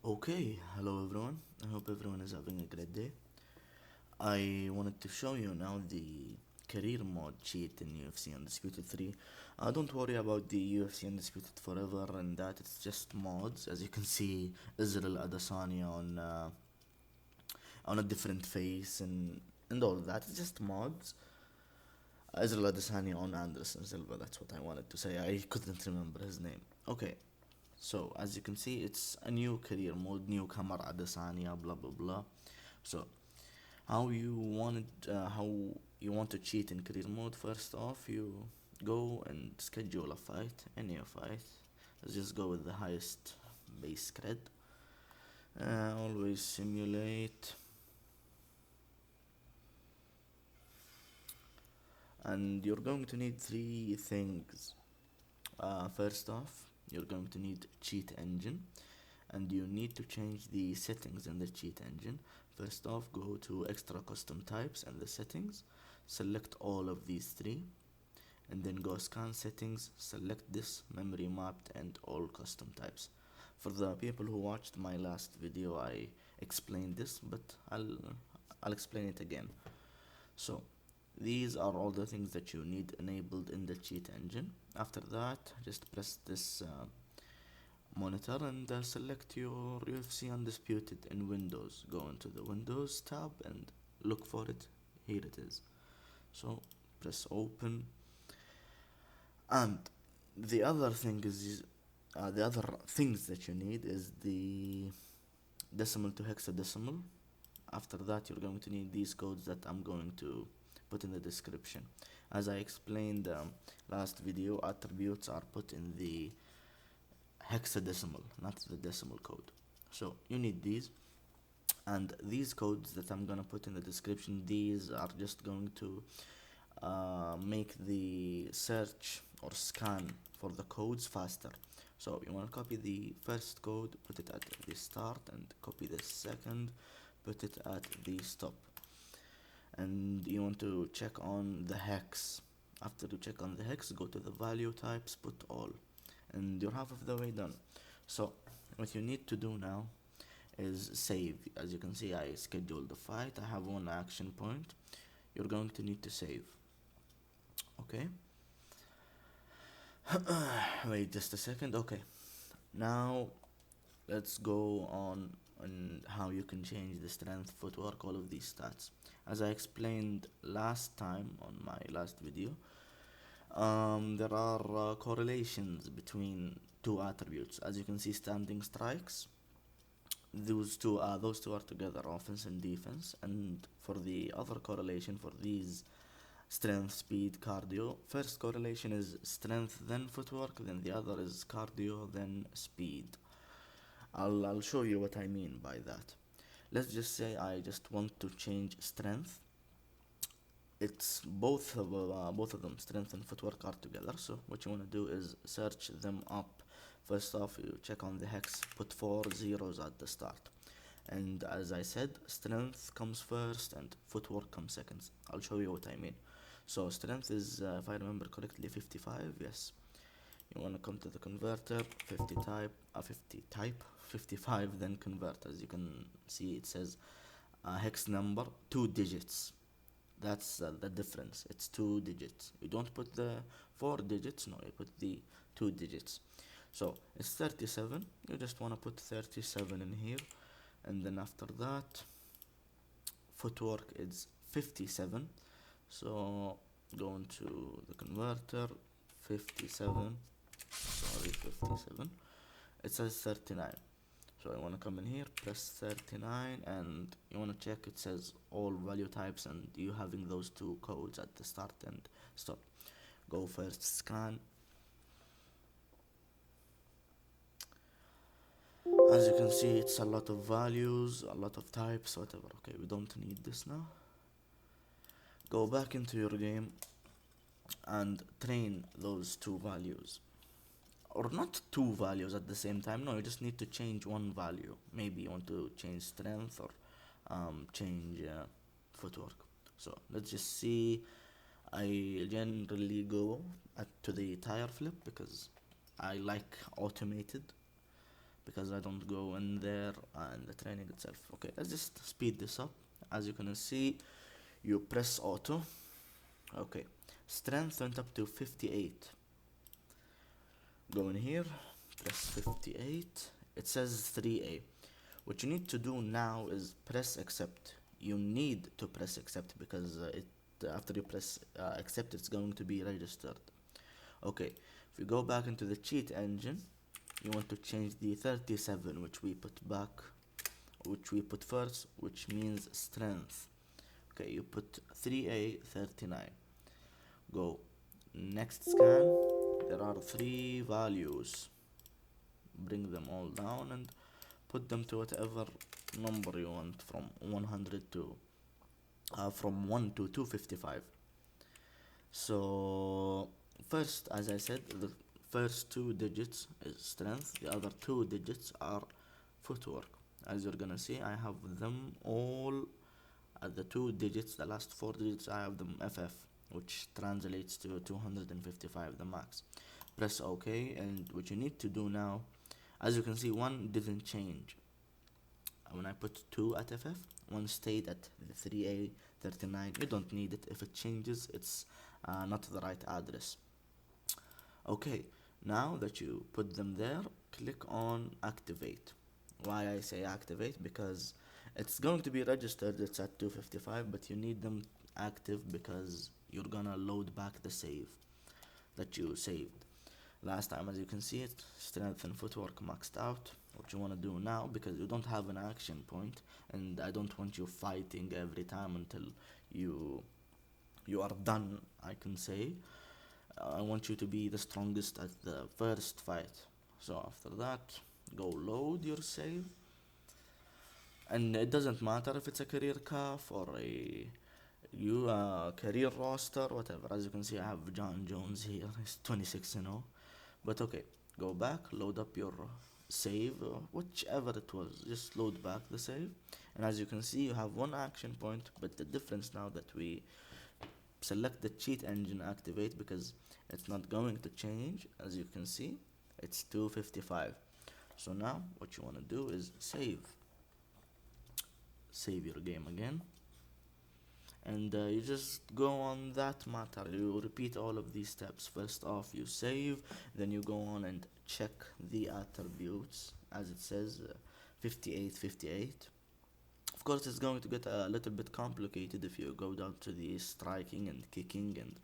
Okay, hello everyone. I hope everyone is having a great day. I wanted to show you now the career mode cheat in UFC Undisputed 3. Don't worry about the UFC Undisputed Forever and that, it's just mods. As you can see, Israel Adesanya on a different face and all that. It's just mods. Israel Adesanya on Anderson Silva, that's what I wanted to say. I couldn't remember his name. Okay, so as you can see, it's a new career mode, newcomer Adesanya, blah blah blah. So how you want to cheat in career mode? First off, you go and schedule a fight, any fight. Let's just go with the highest base cred. Always simulate, and you're going to need three things. First off, you're going to need cheat engine, and you need to change the settings in the cheat engine. First off, go to extra custom types and the settings, select all of these three, and then go scan settings, select this memory mapped and all custom types. For the people who watched my last video, I explained this, but I'll explain it again. So these are all the things that you need enabled in the cheat engine. After that, just press this monitor and select your UFC Undisputed in Windows. Go into the Windows tab and look for it. Here it is. So press open. And the other things that you need is the decimal to hexadecimal. After that, you're going to need these codes that I'm going to put in the description. As I explained last video, attributes are put in the hexadecimal, not the decimal code. So you need these, and these codes that I'm gonna put in the description, these are just going to make the search or scan for the codes faster. So you want to copy the first code, put it at the start, and copy the second, put it at the stop. And you want to check on the hex. After you check on the hex, go to the value types, put all, and you're half of the way done. So what you need to do now is save. As you can see, I scheduled the fight. I have one action point. You're going to need to save. Okay. Wait just a second. Okay. Now let's go on how you can change the strength, footwork, all of these stats. As I explained last time on my last video, there are correlations between two attributes. As you can see, standing strikes, those two are together, offense and defense. And for the other correlation for these, strength, speed, cardio, first correlation is strength then footwork, then the other is cardio then speed. I'll show you what I mean by that. Let's just say I just want to change strength. It's both of them, strength and footwork, are together. So what you want to do is search them up. First off, you check on the hex, put 4 zeros at the start. And as I said, strength comes first and footwork comes second. I'll show you what I mean. So strength is, if I remember correctly, 55. Yes. You want to come to the converter, 50 type 55, then convert. As you can see, it says hex number 2 digits. That's the difference. It's 2 digits. You don't put the 4 digits. No, you put the 2 digits. So it's 37. You just want to put 37 in here, and then after that, footwork is 57. So go into the converter, 57. Sorry, 57. It says 39. So I want to come in here, press 39, and you want to check it says all value types and you having those two codes at the start and stop. Go first scan. As you can see, it's a lot of values, a lot of types, whatever. Okay, we don't need this now. Go back into your game and train those two values, or not two values at the same time. No, you just need to change one value. Maybe you want to change strength or change footwork. So let's just see. I generally go to the tire flip because I like automated, because I don't go in there and the training itself. Okay, let's just speed this up. As you can see, you press auto. Okay, strength went up to 58. Go in here, press 58. It says 3A. What you need to do now is press accept. You need to press accept because it after you press accept, it's going to be registered. Okay, if you go back into the cheat engine, you want to change the 37, which we put first, which means strength. Okay, you put 3A 39. Go next scan. There are 3 values. Bring them all down and put them to whatever number you want, from 100 to from 1 to 255. So first, as I said, the first 2 digits is strength, the other 2 digits are footwork. As you're gonna see, I have them all at the 2 digits. The last 4 digits I have them FF, which translates to 255, the max. Press OK, and what you need to do now, as you can see, one didn't change. When I put 2 at FF, one stayed at the 3A 39. You don't need it. If it changes, it's not the right address. Okay, now that you put them there, click on activate. Why I say activate? Because it's going to be registered, it's at 255, but you need them active because you're gonna load back the save that you saved last time. As you can see, it strength and footwork maxed out. What you want to do now, because you don't have an action point, and I don't want you fighting every time until you are done, I can say. I want you to be the strongest at the first fight. So after that, go load your save, and it doesn't matter if it's a career calf or a career roster, whatever. As you can see, I have John Jones here. He's 26-0. But okay, go back, load up your save, whichever it was. Just load back the save, and as you can see, you have 1 action point. But the difference now that we select the cheat engine activate, because it's not going to change. As you can see, it's 255. So now what you want to do is save your game again, and you just go on that matter. You repeat all of these steps. First off, you save, then you go on and check the attributes, as it says 58. Of course, it's going to get a little bit complicated if you go down to the striking and kicking and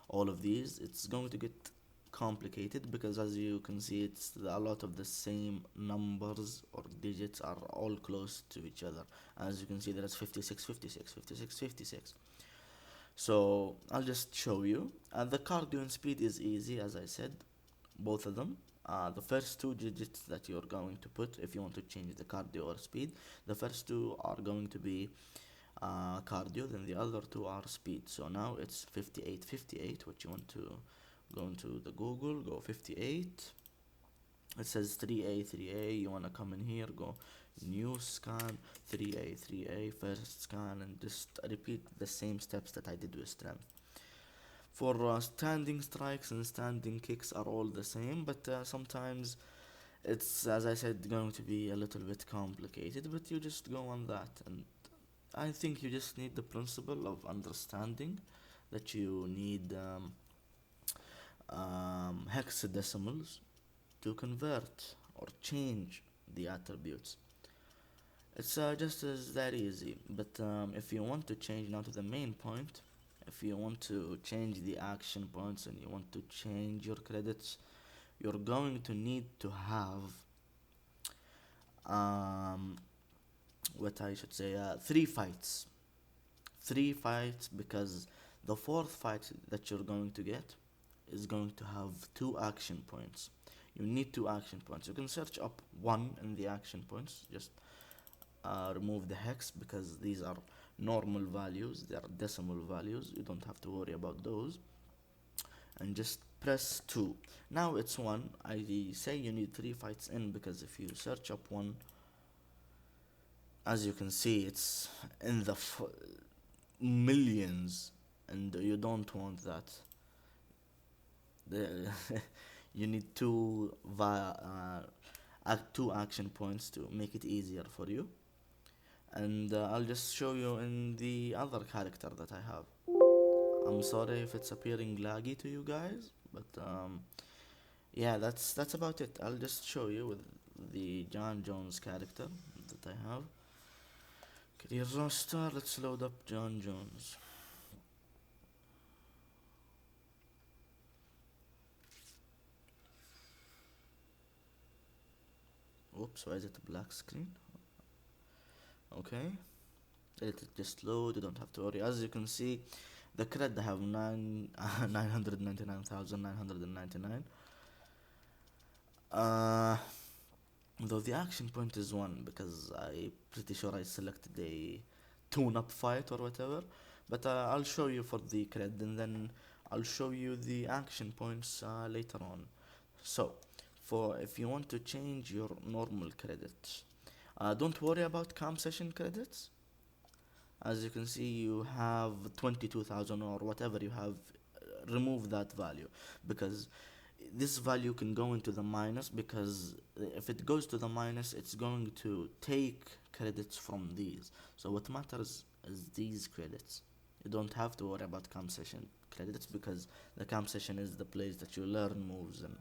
all of these. It's going to get complicated because, as you can see, it's a lot of the same numbers or digits are all close to each other. As you can see, there's 56. So I'll just show you. The cardio and speed is easy, as I said, both of them. The first 2 digits that you're going to put, if you want to change the cardio or speed, the first 2 are going to be cardio, then the other 2 are speed. So now it's 58. What you want to go into the Google, go 58. It says 3A. You want to come in here, go new scan, 3A, first scan, and just repeat the same steps that I did with strength. For standing strikes and standing kicks are all the same, but sometimes it's, as I said, going to be a little bit complicated, but you just go on that. And I think you just need the principle of understanding that you need hexadecimals to convert or change the attributes. It's just as that easy. But if you want to change now to the main point, if you want to change the action points and you want to change your credits, you're going to need to have what I should say 3 fights. 3 fights, because the 4th fight that you're going to get is going to have 2 action points. You need 2 action points. You can search up 1 in the action points. Just remove the hex, because these are normal values, they are decimal values. You don't have to worry about those, and just press 2. Now it's 1. I say you need 3 fights in, because if you search up 1, as you can see, it's in the millions, and you don't want that. You need 2 two action points to make it easier for you. And I'll just show you in the other character that I have. I'm sorry if it's appearing laggy to you guys, but yeah, that's about it. I'll just show you with the John Jones character that I have. Career roster, let's load up John Jones. Oops, why is it a black screen? Okay, let it just load, you don't have to worry. As you can see, the cred I have 999,999. Uh, though the action point is 1 because I pretty sure I selected a tune-up fight or whatever. But I'll show you for the cred and then I'll show you the action points later on. So, for if you want to change your normal credits, don't worry about camp session credits. As you can see, you have 22,000 or whatever you have. Remove that value because this value can go into the minus, because if it goes to the minus, it's going to take credits from these. So what matters is these credits. You don't have to worry about camp session credits because the camp session is the place that you learn moves and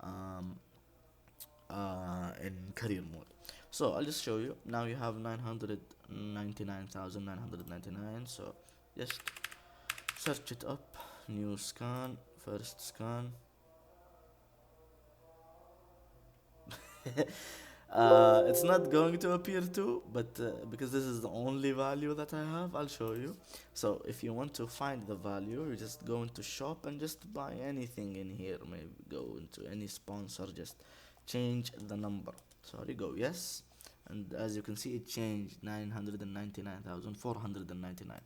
um, in career mode. So I'll just show you. Now you have 999,999. So just search it up. New scan. First scan. It's not going to appear too, but because this is the only value that I have, I'll show you. So if you want to find the value, you just go into shop and just buy anything in here. Maybe go into any sponsor, just change the number. Sorry, go yes. And as you can see, it changed 999,499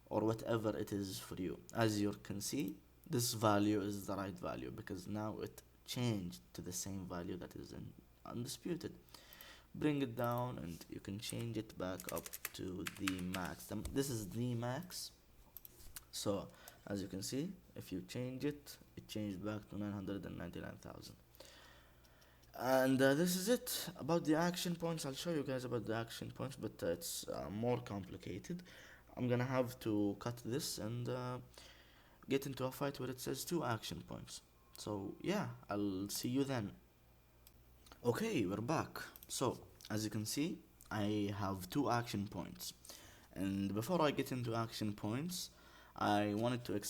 or whatever it is for you. As you can see, this value is the right value because now it changed to the same value that is in Undisputed. Bring it down and you can change it back up to the max. This is the max. So as you can see, if you change it, it changed back to 999,000. And this is it about the action points. I'll show you guys about the action points, but it's more complicated. I'm gonna have to cut this and get into a fight where it says 2 action points. So yeah, I'll see you then. Okay, we're back. So as you can see, I have 2 action points, and before I get into action points, I wanted to I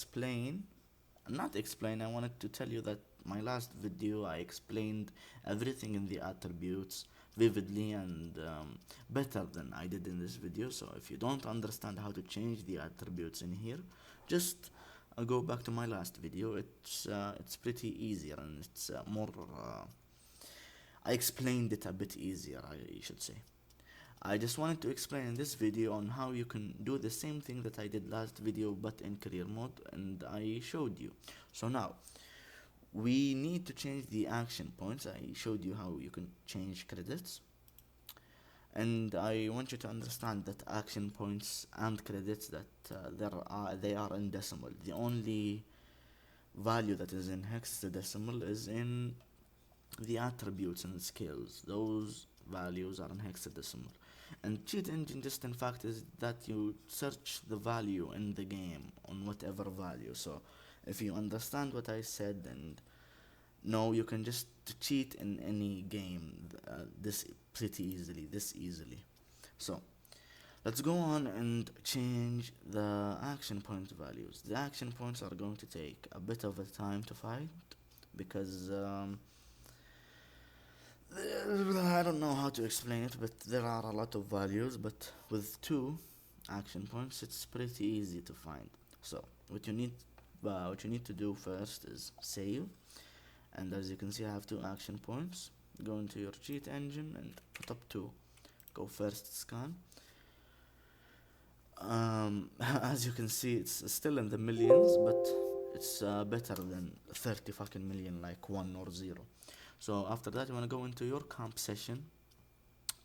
wanted to tell you that my last video I explained everything in the attributes vividly and better than I did in this video. So if you don't understand how to change the attributes in here, just go back to my last video. It's pretty easier and it's more I explained it a bit easier, I should say. I just wanted to explain in this video on how you can do the same thing that I did last video but in career mode, and I showed you. So now we need to change the action points. I showed you how you can change credits, and I want you to understand that action points and credits that they are in decimal. The only value that is in hexadecimal is in the attributes and skills. Those values are in hexadecimal. And cheat engine just in fact is that you search the value in the game on whatever value. So if you understand what I said and know, you can just cheat in any game this easily. So let's go on and change the action point values. The action points are going to take a bit of a time to find because I don't know how to explain it, but there are a lot of values, but with 2 action points it's pretty easy to find. So what you need to do first is save, and as you can see I have 2 action points. Go into your cheat engine and put up 2. Go first scan. As you can see, it's still in the millions, but it's better than 30 fucking million like 1 or 0. So after that you want to go into your camp session.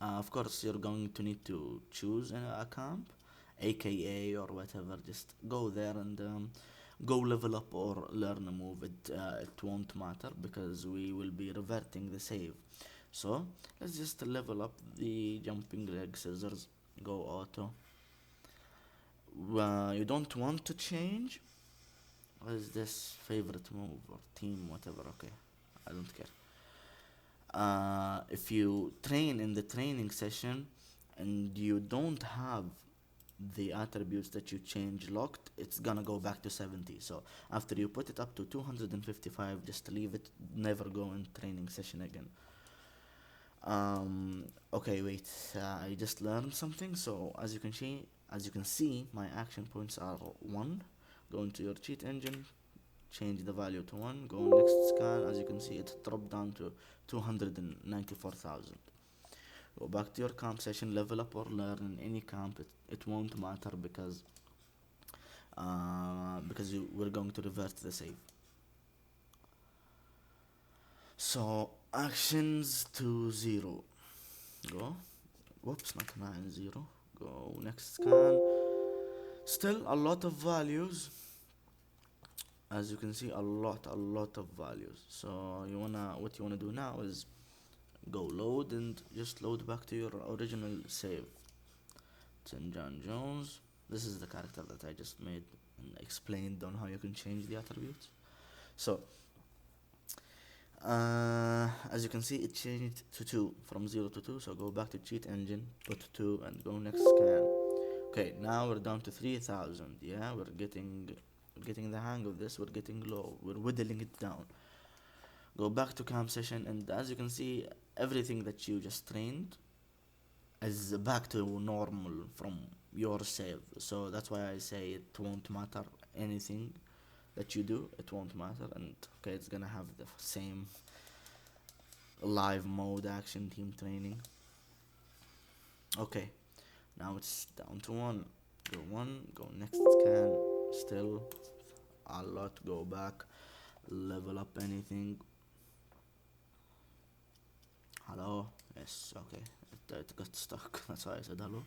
Of course you're going to need to choose a camp, aka or whatever. Just go there and go level up or learn a move. It won't matter because we will be reverting the save. So let's just level up the jumping leg scissors, go auto. You don't want to change. What is this favorite move or team, whatever? Okay, I don't care. If you train in the training session and you don't have the attributes that you change locked, it's gonna go back to 70. So after you put it up to 255, just leave it, never go in training session again. Okay, wait, I just learned something. So as you can see, my action points are 1. Go into your cheat engine, change the value to 1, go next scan. As you can see, it dropped down to 294,000. Go back to your camp session, level up or learn in any camp. It won't matter because we're going to revert the save. So actions to 0. Go. Whoops, not 9, 0. Go next scan. Still a lot of values. As you can see, a lot of values. So what you wanna do now is go load and just load back to your original save. St. John Jones. This is the character that I just made and explained on how you can change the attributes. So as you can see, it changed to 2, from 0 to 2. So go back to cheat engine, put 2 and go next scan. Okay, now we're down to 3,000. Yeah, we're getting the hang of this. We're getting low, we're whittling it down. Go back to camp session, and as you can see, everything that you just trained is back to normal from your save. So that's why I say it won't matter anything that you do, it won't matter. And okay, it's gonna have the same live mode action team training. Okay, now it's down to 1. Go 1, go next scan. Still a lot. Go back, level up anything. Hello. Yes, okay, it got stuck. That's why I said hello.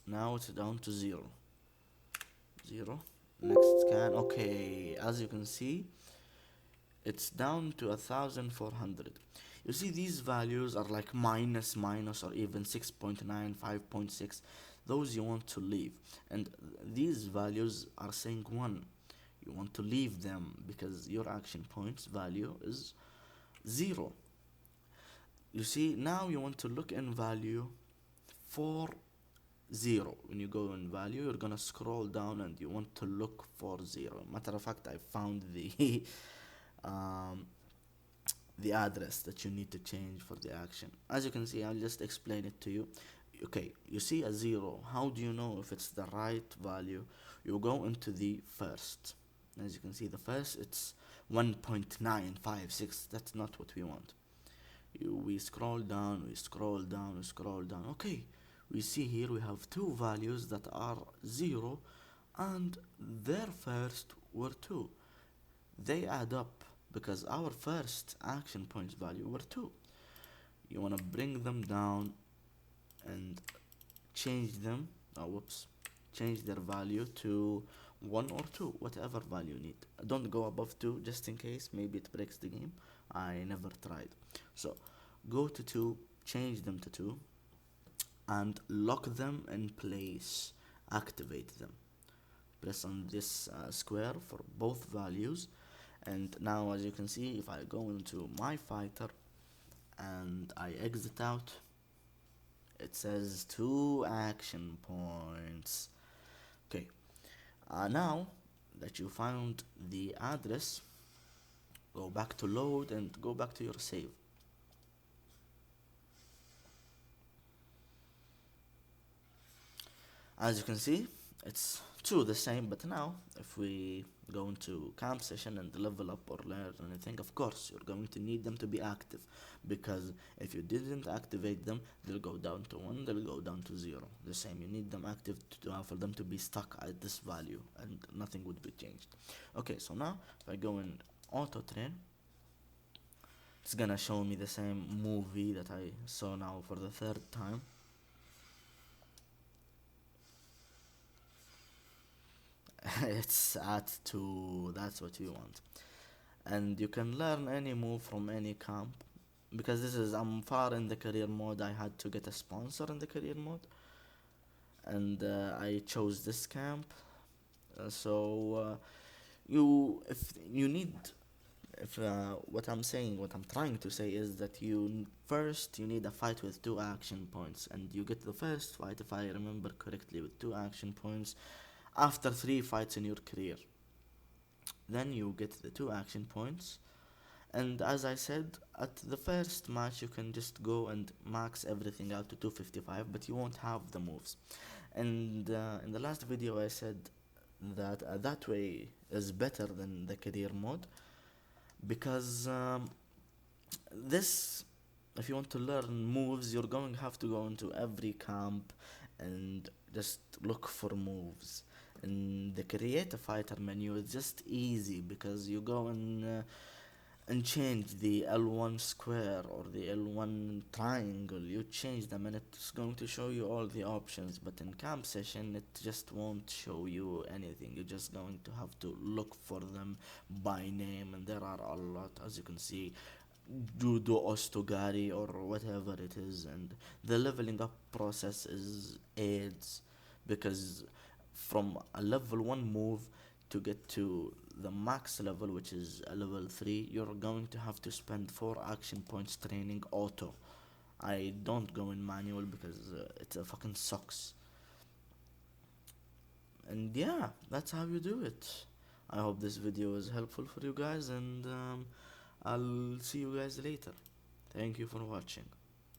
Now it's down to 0. Next scan. Okay, as you can see, it's down to 1,400. You see, these values are like minus, or even 6.9, 5.6. Those you want to leave, and these values are saying 1. You want to leave them because your action points value is 0. You see, now you want to look in value for 0. When you go in value, you're gonna scroll down and you want to look for 0. Matter of fact, I found the the address that you need to change for the action. As you can see, I'll just explain it to you. Okay, you see a 0. How do you know if it's the right value? You go into the first. As you can see, the first, it's 1.956. That's not what we want. We scroll down. Okay, we see here we have 2 values that are 0 and their first were 2. They add up because our first action points value were 2. You want to bring them down and change them. Change their value to 1 or 2, whatever value you need. Don't go above 2 just in case, maybe it breaks the game. I never tried. So go to 2, change them to 2, and lock them in place. Activate them. Press on this square for both values. And now, as you can see, if I go into my fighter and I exit out, it says 2 action points. Okay, now that you found the address, go back to load and go back to your save. As you can see, it's 2 the same, but now if we go into camp session and level up or learn anything, of course you're going to need them to be active, because if you didn't activate them, they'll go down to 1, they'll go down to 0. The same, you need them active for them to be stuck at this value and nothing would be changed. Okay, so now if I go in auto train, it's gonna show me the same movie that I saw now for the 3rd time. It's at 2. That's what you want. and you can learn any move from any camp. Because I'm far in the career mode, I had to get a sponsor in the career mode, and I chose this camp. You if you need if what I'm saying, what I'm trying to say is that first you need a fight with 2 action points, and you get the first fight, if I remember correctly, with 2 action points after 3 fights in your career. Then you get the 2 action points, and as I said, at the first match you can just go and max everything out to 255, but you won't have the moves. And in the last video I said that that way is better than the career mode, because this if you want to learn moves, you're going to have to go into every camp and just look for moves. In the create a fighter menu, it's just easy, because you go and change the L1 square or the L1 triangle. You change them and it's going to show you all the options. But in camp session, it just won't show you anything. You're just going to have to look for them by name, and there are a lot, as you can see. Judo Ostogari or whatever it is, and the leveling up process is aids, because from a level 1 move to get to the max level, which is a level 3, you're going to have to spend 4 action points training auto. I don't go in manual because it fucking sucks. And yeah, that's how you do it. I hope this video is helpful for you guys, and I'll see you guys later. Thank you for watching.